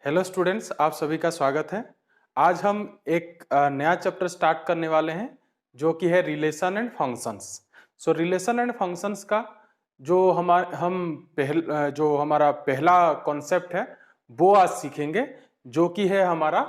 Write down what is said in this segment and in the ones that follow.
Hello students, आप सभी का स्वागत है। आज हम एक नया चैप्टर स्टार्ट करने वाले हैं जो कि है relation and functions. So relation and functions का जो हमारा पहला कॉन्सेप्ट है वो आज सीखेंगे, जो कि है हमारा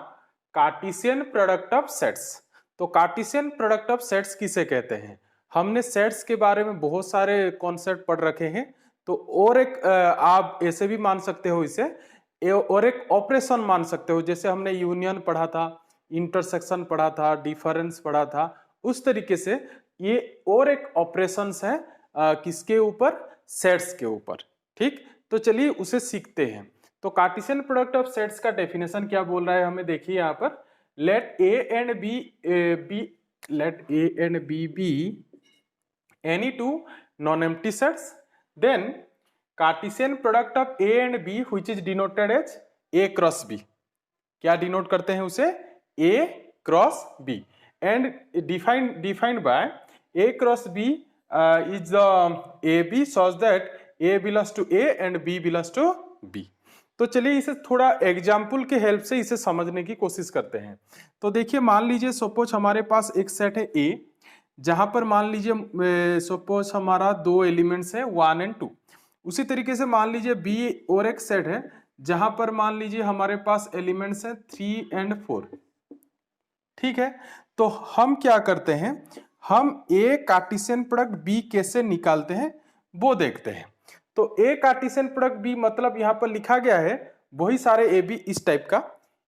कार्टेशियन प्रोडक्ट ऑफ सेट्स। तो कार्टेशियन प्रोडक्ट ऑफ सेट्स किसे कहते हैं? हमने सेट्स के बारे में बहुत सारे कॉन्सेप्ट पढ़ रखे हैं। तो और एक आप ऐसे भी मान सकते हो इसे, और एक ऑपरेशन मान सकते हो। जैसे हमने यूनियन पढ़ा था, इंटरसेक्शन पढ़ा था, डिफरेंस पढ़ा था, उस तरीके से ये और एक ऑपरेशंस है किसके ऊपर? सेट्स के ऊपर। ठीक, तो चलिए उसे सीखते हैं। तो कार्टेशियन प्रोडक्ट ऑफ सेट्स का डेफिनेशन क्या बोल रहा है हमें, देखिए यहाँ पर। Let A and B be any two non empty sets, then Cartesian product of A and B which is denoted as A cross B. क्या डिनोट करते हैं उसे? A cross B. And defined by A cross B is the a b such that a belongs to A and b belongs to be. तो चलिए इसे थोड़ा example के help से इसे समझने की कोशिश करते हैं। तो देखिए, मान लीजिए सपोज हमारे पास एक सेट है ए, जहां पर मान लीजिए सपोज हमारा दो एलिमेंट्स है 1 एंड 2। उसी तरीके से मान लीजिए बी और एक सेट है जहां पर मान लीजिए हमारे पास एलिमेंट्स हैं 3 एंड 4। ठीक है, तो हम क्या करते हैं, हम ए कार्टेशियन प्रोडक्ट बी कैसे निकालते हैं वो देखते हैं। तो ए कार्टेशियन प्रोडक्ट बी मतलब यहां पर लिखा गया है वही सारे ए बी इस टाइप का।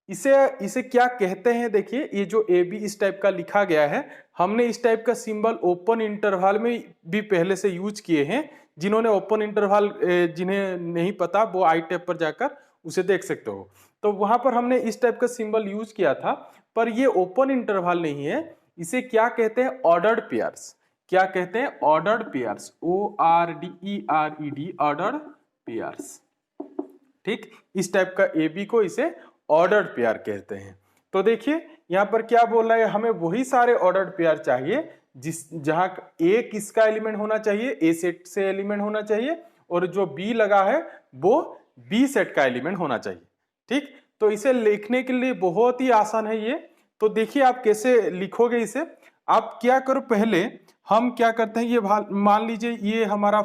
इसे क्या कहते हैं? देखिए, ये जो ए बी इस टाइप का लिखा गया है, हमने इस टाइप का सिंबल ओपन इंटरवल में भी पहले से यूज किए हैं। जिन्होंने ओपन इंटरवल, जिन्हें नहीं पता वो आई टैब पर जाकर उसे देख सकते हो। तो वहां पर हमने इस टाइप का सिंबल यूज किया था, पर ये ओपन इंटरवल नहीं है। इसे क्या कहते हैं? Ordered pairs. क्या कहते हैं? Ordered pairs. ORDERED, ordered pairs. ठीक, इस टाइप का ए बी को इसे ऑर्डर्ड पेयर कहते हैं। तो देखिए यहां पर क्या बोल रहा है, हमें वही सारे ऑर्डर्ड पेयर चाहिए जहां ए किसका एलिमेंट होना चाहिए? ए सेट से एलिमेंट होना चाहिए, और जो बी लगा है वो बी सेट का एलिमेंट होना चाहिए। ठीक, तो इसे लिखने के लिए बहुत ही आसान है ये। तो देखिए आप कैसे लिखोगे इसे। आप क्या करो, पहले हम क्या करते हैं, ये मान लीजिए ये हमारा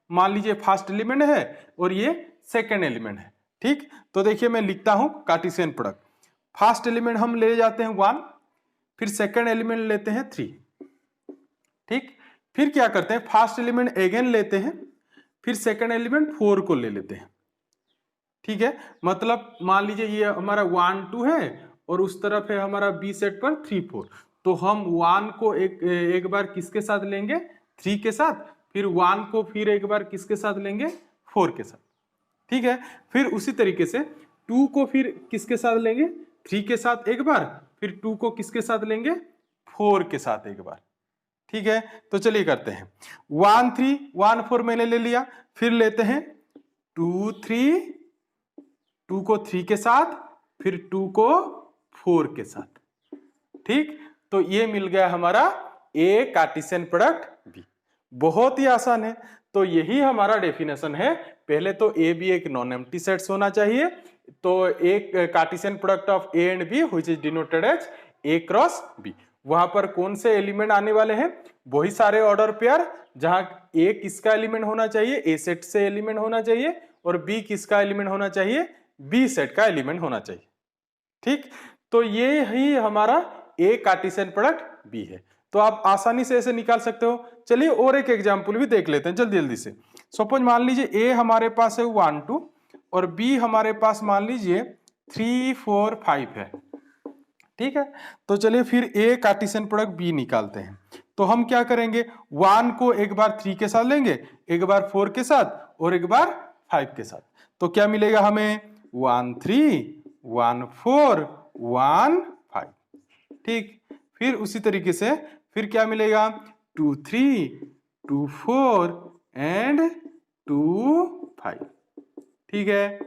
मान लीजिए फर्स्ट एलिमेंट है और ये सेकेंड एलिमेंट है। ठीक, तो देखिए मैं लिखता हूं कार्टेशियन प्रोडक्ट। फर्स्ट एलिमेंट हम ले जाते हैं 1, फिर सेकेंड एलिमेंट लेते हैं 3। ठीक, फिर क्या करते हैं, फर्स्ट एलिमेंट अगेन लेते हैं, फिर सेकेंड एलिमेंट 4 को ले लेते हैं। ठीक है, मतलब मान लीजिए ये हमारा 1 2 है और उस तरफ है हमारा बी सेट पर 3 4। तो हम 1 को एक बार किसके साथ लेंगे? 3 के साथ। फिर 1 को फिर एक बार किसके साथ लेंगे? 4 के साथ। ठीक है, फिर उसी तरीके से 2 को फिर किसके साथ लेंगे? 3 के साथ एक बार, फिर 2 को किसके साथ लेंगे? 4 के साथ एक बार। ठीक है, तो चलिए करते हैं। 1 3 1 4 मैंने ले लिया, फिर लेते हैं 2 3, 2 को 3 के साथ, फिर 2 को 4 के साथ। ठीक, तो ये मिल गया हमारा ए कार्टेशियन प्रोडक्ट बी। बहुत ही आसान है। तो यही हमारा डेफिनेशन है। पहले तो ए बी एक नॉन एम्प्टी सेट्स होना चाहिए। तो एक Cartesian product of A and B which is denoted as A cross B. वहां पर कौन से एलिमेंट आने वाले हैं? वही सारे ऑर्डर पेयर जहां ए किसका एलिमेंट होना चाहिए? ए सेट से एलिमेंट होना चाहिए, और बी किसका एलिमेंट होना चाहिए? बी सेट का एलिमेंट होना चाहिए। ठीक, तो ये ही हमारा ए कार्टेशियन प्रोडक्ट बी है। तो आप आसानी से ऐसे निकाल सकते हो। चलिए और एक एग्जांपल भी देख लेते हैं जल्दी जल्दी से। सपोज मान लीजिए ए हमारे पास है 1 2 और बी हमारे पास मान लीजिए 3 4 5 है। ठीक है, तो चलिए फिर ए कार्टेशियन प्रोडक्ट बी निकालते हैं। तो हम क्या करेंगे, 1 को एक बार 3 के साथ लेंगे, एक बार 4 के साथ और एक बार 5 के साथ। तो क्या मिलेगा हमें? 1 3 1 4 1 5। ठीक, फिर उसी तरीके से फिर क्या मिलेगा? 2 3 2 4 एंड 2 5। ठीक है,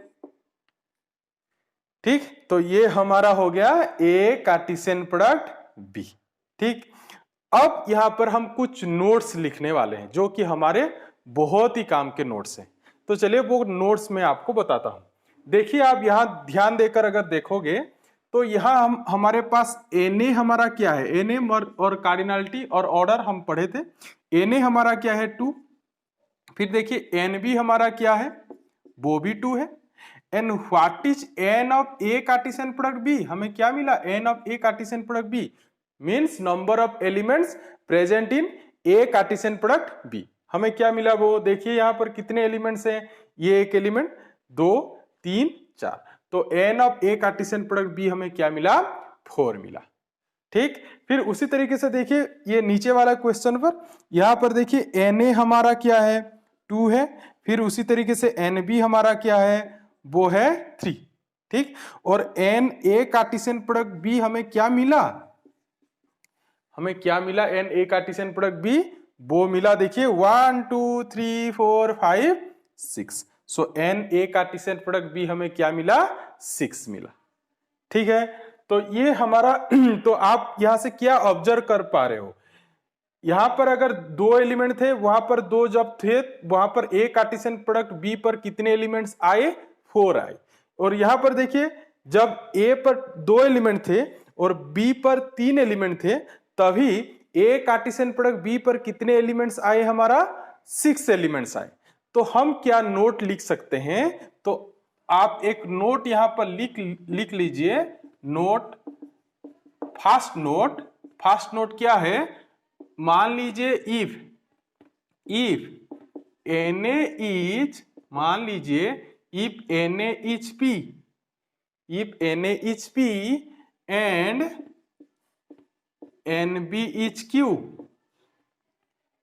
ठीक, तो ये हमारा हो गया ए कार्टेशियन प्रोडक्ट बी। ठीक, अब यहां पर हम कुछ नोट्स लिखने वाले हैं जो कि हमारे बहुत ही काम के नोट्स हैं। तो चलिए वो नोट्स मैं आपको बताता हूं। देखिए आप यहाँ ध्यान देकर अगर देखोगे तो यहाँ हमारे पास Na हमारा क्या है, Na और कार्डिनलिटी और ऑर्डर हम पढ़े थे। Na हमारा क्या है 2, फिर देखिए Nb हमारा क्या है, वो भी 2 है। And what is N of A Cartesian product B, हमें क्या मिला, N of A Cartesian product B means number of elements present in A Cartesian product B। हमें क्या मिला वो देखिए यहाँ पर कितने एलिमेंट्स हैं, ये एक एलिमेंट, 2 3 4, तो N of A Cartesian product B हमें क्या मिला, 4 मिला। ठीक, फिर उसी तरीके से देखिए ये नीचे वाला क्वेश्चन पर, यहां पर देखिए Na हमारा क्या है 2 है, फिर उसी तरीके से Nb हमारा क्या है, वो है 3। ठीक, और Na कार्टेशियन प्रोडक्ट B हमें क्या मिला, हमें क्या मिला, Na कार्टेशियन प्रोडक्ट B वो मिला देखिए 1 2 3 4 5 6, सो Na कार्टेशियन प्रोडक्ट B हमें क्या मिला, 6 मिला। ठीक है, तो ये हमारा तो आप यहां से क्या ऑब्जर्व कर पा रहे हो, यहां पर अगर 2 एलिमेंट थे, वहां पर 2 जब थे, वहां पर A कार्टेशियन प्रोडक्ट B पर कितने एलिमेंट्स आए, 4 आए। और यहां पर देखिए जब A पर 2 एलिमेंट थे और B पर 3 एलिमेंट थे, तभी A कार्टेशियन प्रोडक्ट B पर कितने एलिमेंट्स आए, हमारा 6 एलिमेंट्स आए। तो हम क्या नोट लिख सकते हैं, तो आप एक नोट यहां पर लिख लीजिए, नोट, फर्स्ट नोट क्या है, मान लीजिए इफ Na इज, मान लीजिए if Na is P, if Na is P and Nb is Q,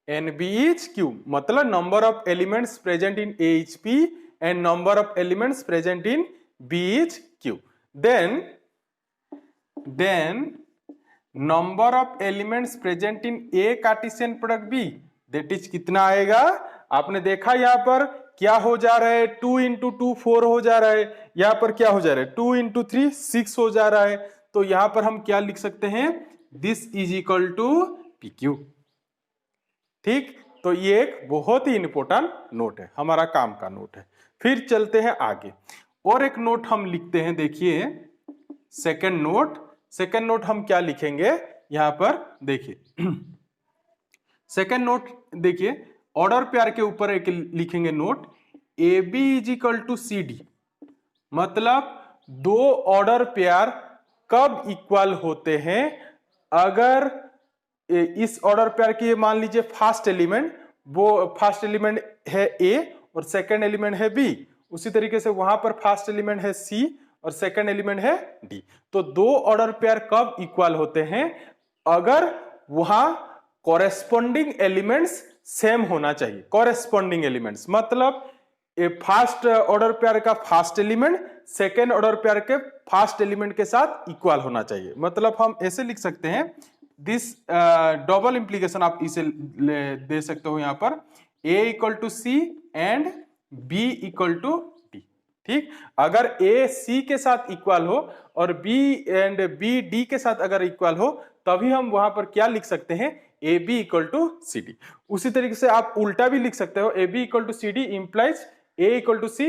Nb is Q, मतलब number of elements present in A is P and number of elements present in B is Q, then number of elements present in A Cartesian product B, that is कितना आएगा, आपने देखा यहाँ पर क्या हो जा रहा है, 2 into 2 4 हो जा रहा है, यहाँ पर क्या हो जा रहा है 2 into 3 6 हो जा रहा है। तो यहाँ पर हम क्या लिख सकते हैं, this is equal to PQ। ठीक, तो ये एक बहुत ही इंपॉर्टेंट नोट है, हमारा काम का नोट है। फिर चलते हैं आगे, और एक नोट हम लिखते हैं, देखिए सेकंड नोट हम क्या लिखेंगे यहां पर, देखिए सेकंड नोट देखिए ऑर्डर पेयर के ऊपर एक लिखेंगे note, AB is equal to CD, मतलब 2 ऑर्डर पेयर कब इक्वल होते हैं, अगर इस ऑर्डर पेयर की मान लीजिए फर्स्ट एलिमेंट है A और सेकंड एलिमेंट है B, उसी तरीके से वहां पर फर्स्ट एलिमेंट है C और सेकंड एलिमेंट है D। तो 2 ऑर्डर पेयर कब इक्वल होते हैं, अगर वहां कॉरेस्पॉन्डिंग एलिमेंट्स सेम होना चाहिए। कॉरेस्पॉन्डिंग एलिमेंट्स मतलब फर्स्ट ऑर्डर पेयर का first element second order pair के फर्स्ट एलिमेंट के साथ इक्वल होना चाहिए। मतलब हम ऐसे लिख सकते हैं, दिस डबल इंप्लीकेशन आप इसे दे सकते हो यहाँ पर, A equal to C and B equal to D। ठीक, अगर A C के साथ इक्वल हो और B एंड B D के साथ अगर इक्वल हो, तभी हम वहां पर क्या लिख सकते हैं, AB इक्वल टू CD। उसी तरीके से आप उल्टा भी लिख सकते हो, AB equal to CD implies A equal to C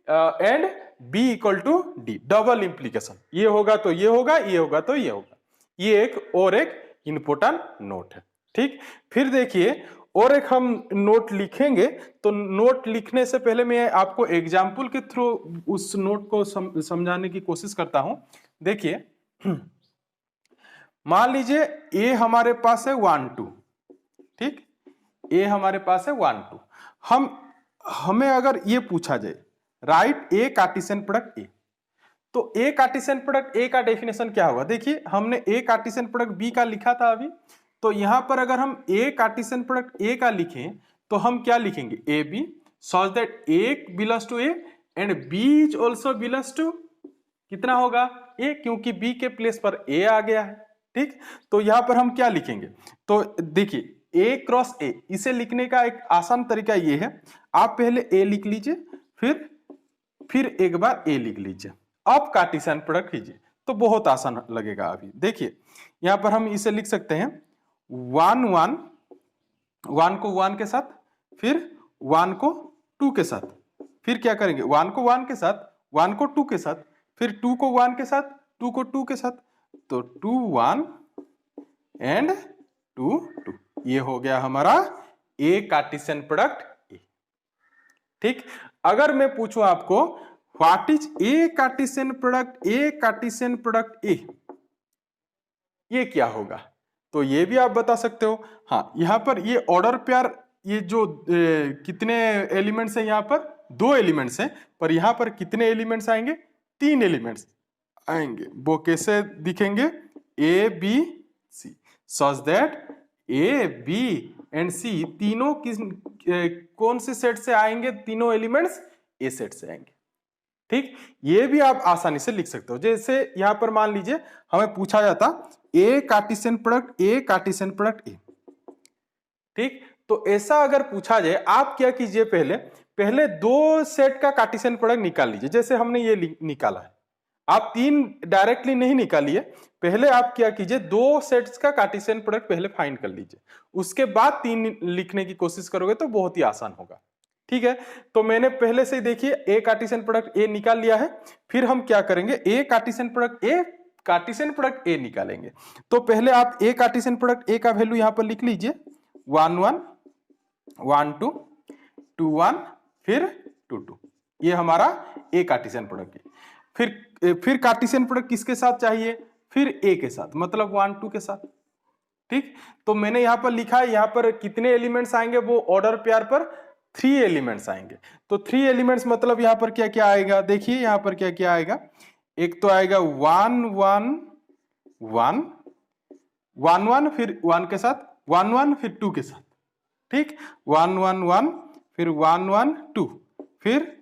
and B equal to D, double implication, ये होगा तो ये होगा, ये होगा तो ये होगा। ये एक इंपॉर्टेंट नोट है। ठीक, फिर देखिए और एक हम नोट लिखेंगे, तो नोट लिखने से पहले मैं आपको एग्जाम्पल के थ्रू उस नोट को समझाने की कोशिश करता हूं। देखिए मान लीजिए A हमारे पास है 1 2, ठीक, A हमारे पास है 1 2, हमें अगर ये पूछा जाए right A Cartesian product A, तो A कार्टेशियन प्रोडक्ट A का डेफिनेशन क्या होगा, देखिए हमने A कार्टेशियन प्रोडक्ट B का लिखा था अभी, तो यहां पर अगर हम A कार्टेशियन प्रोडक्ट A का लिखें तो हम क्या लिखेंगे, AB such that A belongs to A and B is also belongs to कितना होगा A, क्योंकि B के प्लेस पर A आ गया है। ठीक, तो यहां पर हम क्या लिखेंगे, तो देखिए A क्रॉस A, इसे लिखने का एक आसान तरीका ये है, आप पहले A लिख लीजिए, फिर एक बार A लिख लीजिए, अब कार्टेशियन प्रोडक्ट कीजिए, तो बहुत आसान लगेगा। अभी देखिए यहां पर हम इसे लिख सकते हैं 1 1 1 को 1 के साथ, फिर 1 को 2 के साथ, फिर क्या करेंगे 1 को 1 के साथ 1 को 2 के साथ, फिर 2 को 1 के साथ, 2 को 2 के साथ, तो 2 1 एंड 2 2। ये हो गया हमारा ए कार्टेशियन प्रोडक्ट ए। ठीक, अगर मैं पूछूं आपको what is a Cartesian product, A Cartesian product ए, ये क्या होगा, तो ये भी आप बता सकते हो। हाँ, यहां पर ये ऑर्डर पेयर, ये जो कितने एलिमेंट्स हैं, यहां पर 2 एलिमेंट्स हैं, पर यहां पर कितने एलिमेंट्स आएंगे, 3 एलिमेंट्स आएंगे। वो कैसे दिखेंगे, a b c, such that a b and c तीनों कौन से सेट से आएंगे, तीनों एलिमेंट्स ए सेट से आएंगे। ठीक, ये भी आप आसानी से लिख सकते हो। जैसे यहां पर मान लीजिए हमें पूछा जाता A Cartesian product A Cartesian product A. ठीक, तो ऐसा अगर पूछा जाए, आप क्या कीजिए, पहले 2 सेट का कार्टेशियन प्रोडक्ट निकाल लीजिए। जैसे हमने ये निकाला है, आप 3 डायरेक्टली नहीं निकालिए, पहले आप क्या कीजिए, 2 सेट्स का कार्टेशियन प्रोडक्ट पहले फाइंड कर लीजिए, उसके बाद 3 लिखने की कोशिश करोगे तो बहुत ही आसान होगा। ठीक है, तो मैंने पहले से ही देखिए ए कार्टेशियन प्रोडक्ट ए निकाल लिया है। फिर हम क्या करेंगे, ए कार्टेशियन प्रोडक्ट ए निकालेंगे। तो पहले आप ए कार्टेशियन प्रोडक्ट ए का वैल्यू यहां पर लिख लीजिए, 1 1 1 2 2 1 फिर 2 2। ये हमारा ए कार्टेशियन प्रोडक्ट है। फिर कार्टेशियन प्रोडक्ट किसके साथ चाहिए, फिर ए के साथ, मतलब 1 2 के साथ। ठीक, तो मैंने यहां पर लिखा है, यहां पर कितने एलिमेंट्स आएंगे, वो ऑर्डर पेयर पर 3 एलिमेंट्स आएंगे। तो 3 एलिमेंट्स मतलब यहां पर क्या क्या आएगा, देखिए यहां पर क्या क्या आएगा। एक तो आएगा 1 1 1 1 1 फिर 1 के साथ, 1 1 फिर 2 के साथ। ठीक, 1 1 1 फिर 1 1 2 फिर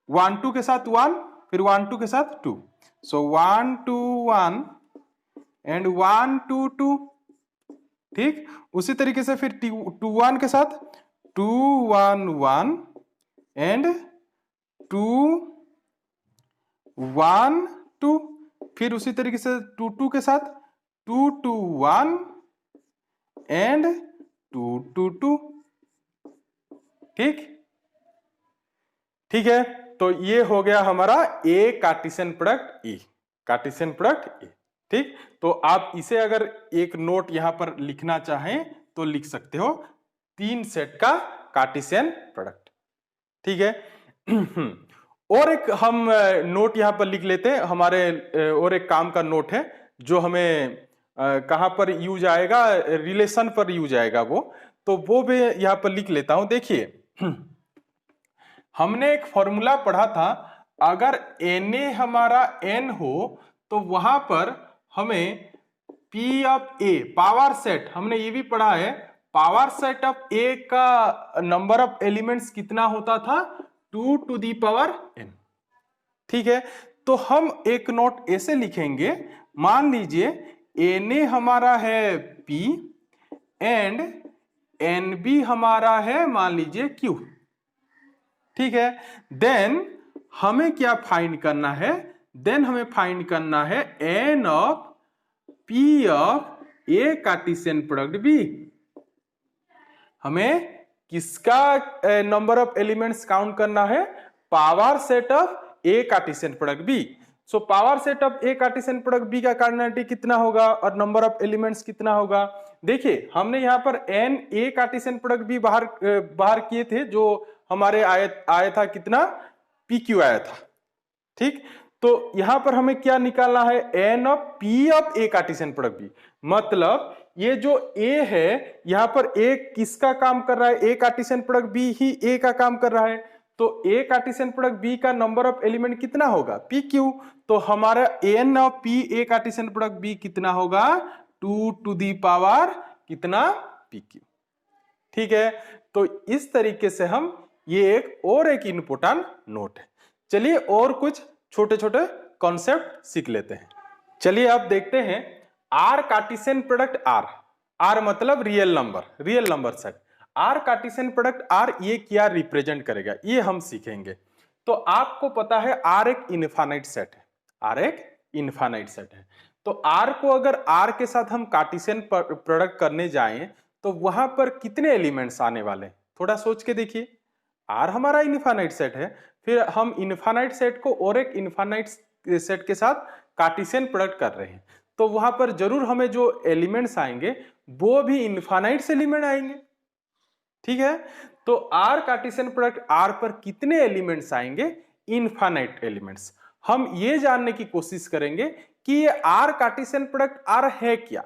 1 2 के साथ 1 फिर 1 2 के साथ 2। सो 1 2 1 एंड 1 2 2। ठीक, उसी तरीके से फिर 2 1 के साथ 2 1 1 एंड 2 1 2। फिर उसी तरीके से 2 2 के साथ 2 2 1 एंड 2 2 2। ठीक, ठीक है, तो ये हो गया हमारा A Cartesian product A, Cartesian product A. ठीक, तो आप इसे अगर एक नोट यहां पर लिखना चाहें तो लिख सकते हो, 3 सेट का कार्टेशियन प्रोडक्ट। ठीक है, और एक हम नोट यहां पर लिख लेते हैं, हमारे और एक काम का नोट है जो हमें कहां पर यूज आएगा, रिलेशन पर यूज आएगा वो भी यहां पर लिख लेता हूं। देखिए हमने एक फॉर्मूला पढ़ा था, अगर Na हमारा n हो तो वहां पर हमें P of A power set, हमने ये भी पढ़ा है, पावर सेट ऑफ A का नंबर ऑफ एलिमेंट्स कितना होता था, 2 टू दी पावर n। ठीक है, तो हम एक नोट ऐसे लिखेंगे, मान लीजिए Na हमारा है P एंड Nb हमारा है मान लीजिए Q। ठीक है, देन हमें क्या फाइंड करना है, देन हमें फाइंड करना है n of P of A Cartesian product B। हमें किसका नंबर ऑफ एलिमेंट्स काउंट करना है, power set of A Cartesian product B। So power set of A Cartesian product B का कार्डिनलिटी कितना होगा और नंबर ऑफ एलिमेंट्स कितना होगा। देखिए हमने यहां पर n A Cartesian product B बाहर किए थे, जो हमारे आया था कितना, PQ आया था। ठीक, तो यहां पर हमें क्या निकालना है, n of P of A Cartesian product B। मतलब ये जो A है यहां पर A किसका काम कर रहा है, A Cartesian product B he A का काम कर रहा है, तो A कार्टेशियन प्रोडक्ट B का नंबर ऑफ एलिमेंट कितना होगा, PQ। तो हमारा n of P A Cartesian product B कितना होगा, 2 टू दी पावर कितना, PQ। ठीक है, तो इस तरीके से हम ये एक इंपोर्टेंट नोट है। चलिए और कुछ छोटे छोटे कॉन्सेप्ट सीख लेते हैं। चलिए आप देखते हैं, आर कार्टेशियन प्रोडक्ट आर मतलब real number set, R cartesian product R ये क्या रिप्रेजेंट करेगा ये हम सीखेंगे। तो आपको पता है आर एक इनफाइनाइट सेट है, आर एक इनफाइनाइट सेट है। तो आर को अगर आर के साथ हम कार्टेशियन प्रोडक्ट करने जाएं तो वहां पर कितने एलिमेंट्स आने वाले, थोड़ा सोच के देखिए। आर हमारा इनफाइनाइट सेट है फिर हम इनफाइनाइट सेट को और एक इनफाइनाइट सेट के साथ कार्टेशियन प्रोडक्ट कर रहे हैं, तो वहां पर जरूर हमें जो एलिमेंट्स आएंगे वो भी इनफाइनाइट से एलिमेंट आएंगे। ठीक है, तो आर कार्टेशियन प्रोडक्ट आर पर कितने एलिमेंट्स आएंगे? Infinite elements. हम ये जानने की कोशिश करेंगे कि ये आर कार्टेशियन प्रोडक्ट आर है क्या।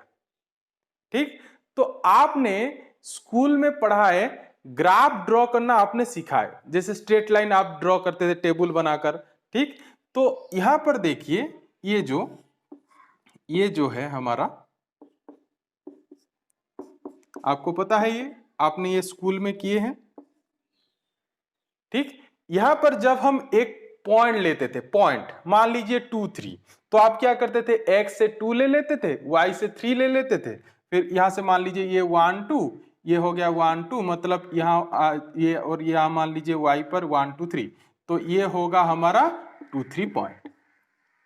ठीक, तो आपने स्कूल में पढ़ा है, ग्राफ ड्रॉ करना आपने सीखा है, जैसे स्ट्रेट लाइन आप ड्रॉ करते थे टेबल बनाकर। ठीक, तो यहां पर देखिए ये जो है हमारा, आपको पता है ये आपने ये स्कूल में किए हैं। ठीक, यहां पर जब हम एक पॉइंट लेते थे, पॉइंट मान लीजिए 2 3, तो आप क्या करते थे? x से 2 ले लेते थे, y से 3 ले लेते थे, फिर यहां से मान लीजिए ये 1 2, ये हो गया 1 2, मतलब यहां ये, और यहां मान लीजिए y पर 1 2 3, तो ये होगा हमारा 2 3 पॉइंट।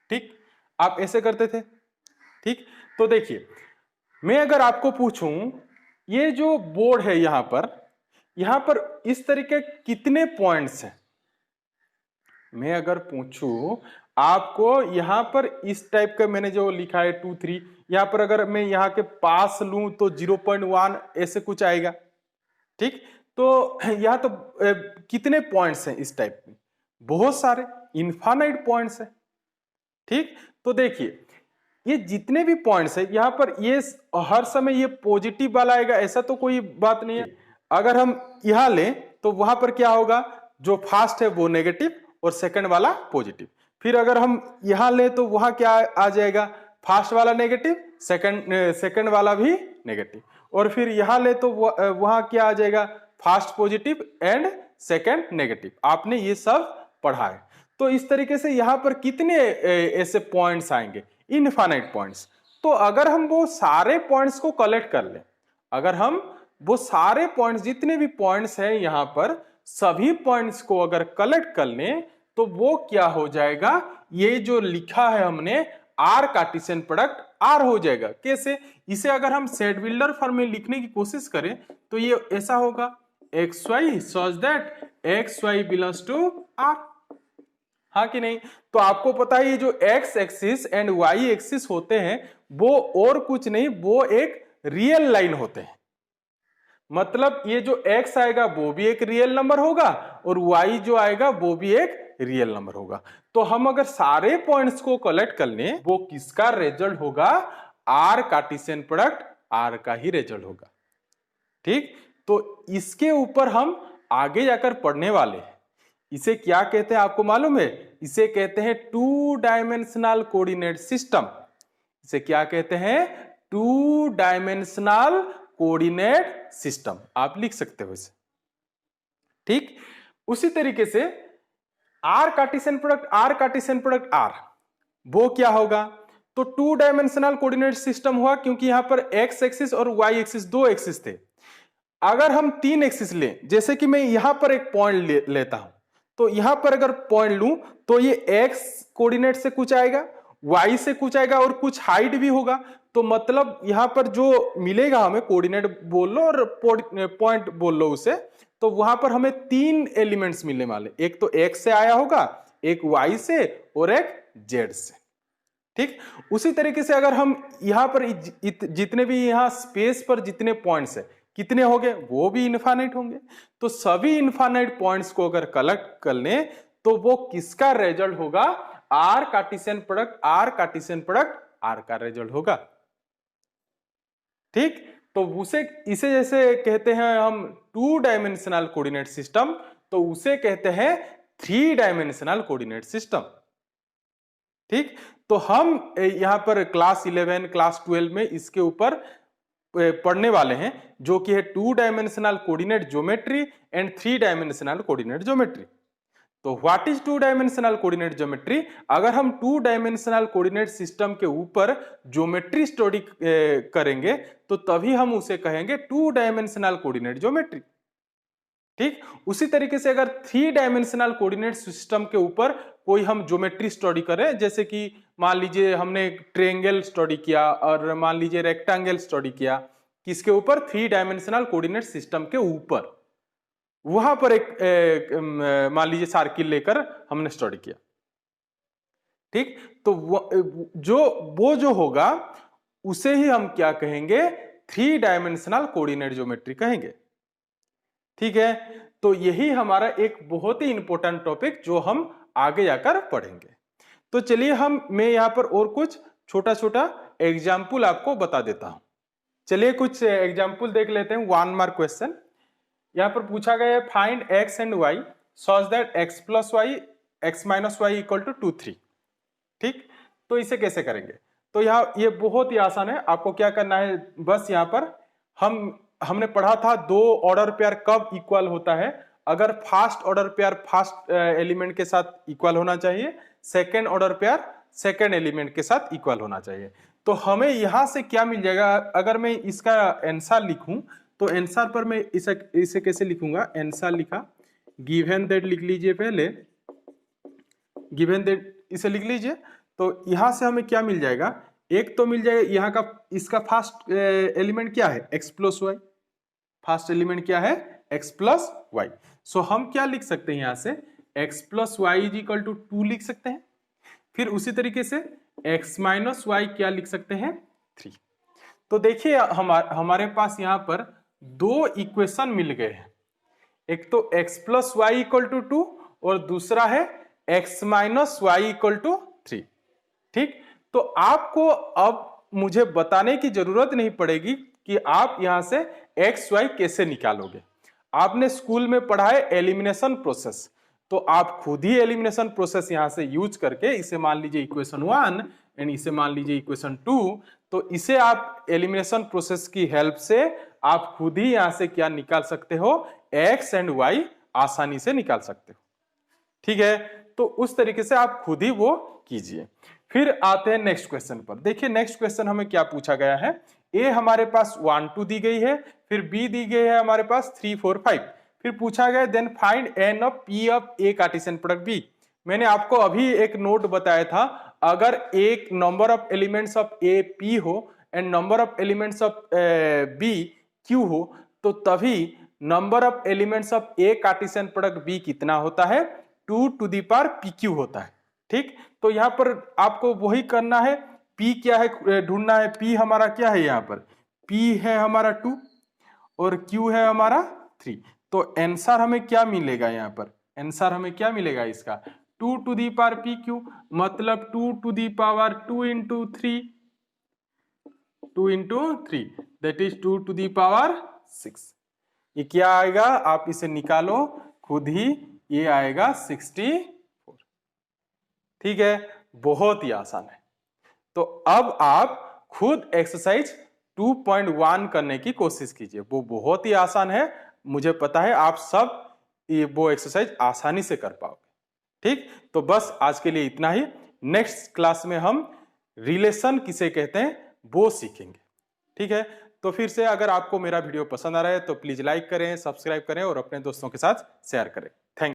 ठीक, आप ऐसे करते थे। ठीक, तो देखिए मैं अगर आपको पूछूं ये जो बोर्ड है यहां पर इस तरीके कितने पॉइंट्स हैं, मैं अगर पूछूं आपको यहां पर इस टाइप का मैंने जो लिखा है 2 3, यहां पर अगर मैं यहां के पास लूं तो 0.1 ऐसे कुछ आएगा। ठीक, तो यहां तो कितने पॉइंट्स हैं इस टाइप में? बहुत सारे इनफाइनाइट पॉइंट्स हैं। ठीक, तो देखिए ये जितने भी पॉइंट्स है यहां पर ये हर समय ये पॉजिटिव वाला आएगा ऐसा तो कोई बात नहीं है। अगर हम यहां लें तो वहां पर क्या होगा? जो फास्ट है वो नेगेटिव और सेकंड वाला पॉजिटिव। फिर अगर हम यहां लें तो वहां क्या आ जाएगा? फास्ट वाला नेगेटिव, सेकंड वाला भी नेगेटिव। और फिर यहां ले तो वहां क्या आ जाएगा? Fast positive and second negative. आपने ये सब पढ़ा है। तो इस तरीके से यहां पर कितने ऐसे पॉइंट्स आएंगे? Infinite points. तो अगर हम वो सारे पॉइंट्स को कलेक्ट कर लें, अगर हम वो सारे पॉइंट्स जितने भी पॉइंट्स हैं यहां पर सभी पॉइंट्स को अगर कलेक्ट कर लें तो वो क्या हो जाएगा? ये जो लिखा है हमने आर कार्टेशियन प्रोडक्ट आर हो जाएगा। कैसे? इसे अगर हम सेट बिल्डर फॉर्म में लिखने की कोशिश करें तो ये ऐसा होगा x y such that x y belongs to R. हाँ कि नहीं? तो आपको पता है ये जो x axis and y axis होते हैं वो और कुछ नहीं, वो एक रियल लाइन होते हैं। मतलब ये जो x आएगा वो भी एक रियल नंबर होगा और y जो आएगा वो भी एक रियल नंबर होगा। तो हम अगर सारे पॉइंट्स को कलेक्ट कर लें वो किसका रिजल्ट होगा? आर कार्टेशियन प्रोडक्ट आर का ही रिजल्ट होगा। ठीक, तो इसके ऊपर हम आगे जाकर पढ़ने वाले हैं। इसे क्या कहते हैं आपको मालूम है? इसे कहते हैं 2 डायमेंशनल कोऑर्डिनेट सिस्टम। इसे क्या कहते हैं? 2 डायमेंशनल कोऑर्डिनेट सिस्टम आप लिख सकते हो इसे। ठीक, उसी तरीके से आर कार्टेशियन प्रोडक्ट आर वो क्या होगा? तो 2 डायमेंशनल कोऑर्डिनेट सिस्टम हुआ क्योंकि यहां पर एक्स एक्सिस और वाई एक्सिस दो एक्सिस थे। अगर हम 3 एक्सिस लें, जैसे कि मैं यहां पर एक पॉइंट लेता हूं, तो यहां पर अगर पॉइंट लूं तो ये एक्स कोऑर्डिनेट से कुछ आएगा, वाई से कुछ आएगा और कुछ हाइट भी होगा। तो मतलब यहां पर जो मिलेगा हमें, कोऑर्डिनेट बोल लो और पॉइंट बोल लो उसे, तो वहां पर हमें 3 एलिमेंट्स मिलने वाले। एक तो एक्स से आया होगा, एक वाई से और एक जेड से। ठीक, उसी तरीके से अगर हम यहां पर जितने भी यहां स्पेस पर जितने पॉइंट्स है कितने होंगे? वो भी इनफाइनाइट होंगे। तो सभी इनफाइनाइट पॉइंट्स को अगर कलेक्ट कर लें तो वो किसका रिजल्ट होगा? आर कार्टेशियन प्रोडक्ट आर का रिजल्ट होगा। ठीक, तो इसे जैसे कहते हैं हम 2 डायमेंशनल कोऑर्डिनेट सिस्टम, तो उसे कहते हैं 3 डायमेंशनल कोऑर्डिनेट सिस्टम। ठीक, तो हम यहां पर क्लास 11 क्लास 12 में इसके ऊपर पढ़ने वाले हैं, जो कि है 2 dimensional coordinate geometry and 3 dimensional coordinate geometry. What is इज 2 डायमेंशनल कोऑर्डिनेट ज्योमेट्री? अगर हम 2 डायमेंशनल कोऑर्डिनेट सिस्टम के ऊपर ज्योमेट्री स्टडी करेंगे तो तभी हम उसे कहेंगे 2 डायमेंशनल कोऑर्डिनेट ज्योमेट्री। ठीक, उसी तरीके से अगर 3 डायमेंशनल कोऑर्डिनेट सिस्टम के ऊपर कोई हम ज्योमेट्री स्टडी करें, जैसे कि मान लीजिए हमने ट्रायंगल स्टडी किया और मान लीजिए रेक्टेंगल स्टडी किया, किसके ऊपर? 3 डायमेंशनल कोऑर्डिनेट सिस्टम के ऊपर। वहां पर एक मान लीजिए सर्किल लेकर हमने स्टडी किया, ठीक। तो वो जो होगा उसे ही हम क्या कहेंगे, 3 डायमेंशनल कोऑर्डिनेट ज्योमेट्री कहेंगे, ठीक है। तो यही हमारा एक बहुत ही इंपॉर्टेंट टॉपिक जो हम आगे जाकर पढ़ेंगे। तो चलिए मैं यहाँ पर और कुछ छोटा छोटा एग्जाम्पल आपको बता देता हूं। चलिए कुछ एग्जाम्पल देख लेते हैं। 1 मार्क क्वेश्चन यहाँ पर पूछा गया है, find x and y such that x plus y x minus y equal to 2 3, ठीक। तो इसे कैसे करेंगे? तो यहाँ ये बहुत ही आसान है। आपको क्या करना है, बस यहाँ पर हमने पढ़ा था 2 ऑर्डर पेयर कब इक्वल होता है। अगर first order pair first element के साथ इक्वल होना चाहिए, second order pair second element के साथ इक्वल होना चाहिए। तो हमें यहां से क्या मिल जाएगा, अगर मैं इसका आंसर लिखूं तो आंसर पर मैं इसे कैसे लिखूंगा, आंसर लिखा, गिवन दैट लिख लीजिए, पहले गिवन दैट इसे लिख लीजिए। तो यहां से हमें क्या मिल जाएगा, एक तो मिल जाएगा यहाँ का, इसका फर्स्ट एलिमेंट क्या है, x plus y. First element क्या है, x प्लस वाई। सो हम क्या लिख सकते हैं, यहां से x plus y is equal to 2 लिख सकते हैं। फिर उसी तरीके से x माइनस वाई क्या लिख सकते हैं, 3। तो देखिए हमारे पास यहाँ पर 2 इक्वेशन मिल गए हैं। एक तो x plus y equal to 2 और दूसरा है x minus y equal to 3, ठीक। तो आपको अब मुझे बताने की जरूरत नहीं पड़ेगी कि आप यहां से x y कैसे निकालोगे। आपने स्कूल में पढ़ा है एलिमिनेशन प्रोसेस, तो आप खुद ही एलिमिनेशन प्रोसेस यहां से यूज करके, इसे मान लीजिए इक्वेशन 1 एंड इसे मान लीजिए इक्वेशन 2, तो इसे आप एलिमिनेशन प्रोसेस की हेल्प से आप खुद ही यहां से क्या निकाल सकते हो, x एंड y आसानी से निकाल सकते हो, ठीक है। तो उस तरीके से आप खुद ही वो कीजिए। फिर आते हैं नेक्स्ट क्वेश्चन पर। देखिए नेक्स्ट क्वेश्चन हमें क्या पूछा गया है, ए हमारे पास 1 2 दी गई है, फिर बी दी गई है हमारे पास 3 4 5, फिर पूछा गया then find n of P of A Cartesian product B. मैंने आपको अभी एक नोट बताया था, अगर एक number of elements of A p हो and number of elements of B q हो, तो तभी number of elements of A Cartesian product B कितना होता है, 2 to the power p q होता है, ठीक। तो यहां पर आपको वही करना है, P क्या है ढूंढना है। P हमारा क्या है, यहाँ पर P है हमारा 2 और Q है हमारा 3। तो आंसर हमें क्या मिलेगा, यहाँ पर आंसर हमें क्या मिलेगा इसका, 2 to the power p q, मतलब 2 to the power 2 into 3, 2 into 3 that is 2 to the power 6। ये क्या आएगा, आप इसे निकालो खुद ही, ये आएगा 64, ठीक है। बहुत ही आसान है। तो अब आप खुद एक्सरसाइज 2.1 करने की कोशिश कीजिए, वो बहुत ही आसान है। मुझे पता है आप सब वो एक्सरसाइज आसानी से कर पाओगे, ठीक। तो बस आज के लिए इतना ही। नेक्स्ट क्लास में हम रिलेशन किसे कहते हैं वो सीखेंगे, ठीक है। तो फिर से अगर आपको मेरा वीडियो पसंद आ रहा है तो प्लीज लाइक करें, सब्सक्राइब करें और अपने दोस्तों के साथ शेयर करें। Thank you.